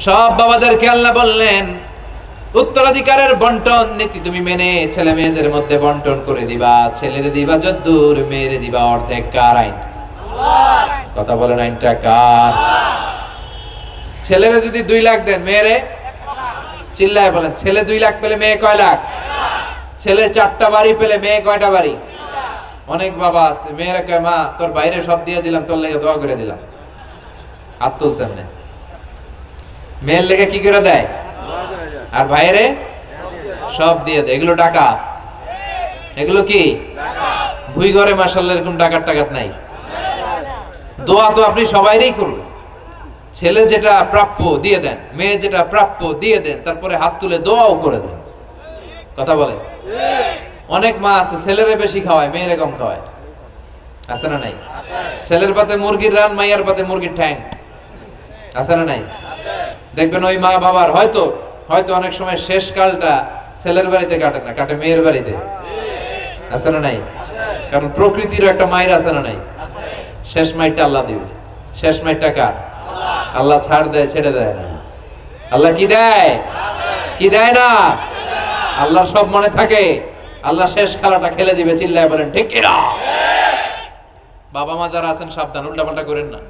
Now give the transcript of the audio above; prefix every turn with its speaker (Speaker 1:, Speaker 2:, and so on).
Speaker 1: সব বাবাদেরকে আল্লাহ বললেন, উত্তরাধিকারের বন্টন নীতি তুমি মেনে ছেলে মেয়েদের মধ্যে বন্টন করে দিবা। ছেলেরে দিবা যদ্দুর, মেয়েরে দিবা অর্ধেক। কার আইন? কথা বলেন, আইনটা কার? ছেলেরে যদি 2 লাখ দেন, মেয়েরে চিল্লায় বলেন, ছেলে 2 লাখ পেলে মেয়ে কয় লাখ? ছেলে 4টা বাড়ি পেলে মেয়ে কয়টা বাড়ি? অনেক বাবা আছে মেয়েরা কয়, মা তোর বাইরে সব দিয়ে দিলাম, তোর লেগে দোয়া করে দিলাম। হাত তুলছে এমনি। মেয়ের লেগে কি করে দেয়? আর ভাইরে সব দিয়ে দেয়। এগুলো টাকা, এগুলো কি ভুই ঘরে মাশাআল্লাহ এরকম টাকার টাকাত নাই। দোয়া তো আপনি সবাইরই করবেন। ছেলে যেটা প্রাপ্য দিয়ে দেন, মেয়ে যেটা প্রাপ্য দিয়ে দেন, তারপরে হাত তুলে দোয়াও করে দেন। কথা বলেন। অনেক মা আছে ছেলেরে বেশি খাওয়ায়, মেয়েরে কম খাওয়ায়। আছে না নাই? ছেলের পাতে মুরগির রান, মাইয়ার পাতে মুরগির ঠ্যাং। আছে না নাই? দেখবেন ওই মা বাবার হয়তো অনেক সময় শেষ কালটা ছেলের বাড়িতে কাটে না, কাটে মেয়ের বাড়িতে। আছে না নাই? কারণ প্রকৃতির একটা মায়ের আছে না নাই? শেষ মাইরটা আল্লাহ দিবে। শেষ মাইরটা কার? আল্লাহ ছাড় দেয়, ছেড়ে দেয় না। আল্লাহ কি দেয়? কি দেয় না? আল্লাহর সব মনে থাকে। আল্লাহ শেষ খেলাটা খেলে দিবে। চিল্লায় বলেন ঠিক কিনা? বাবা মা যারা আছেন সাবধান, উল্টাপাল্টা করেন না।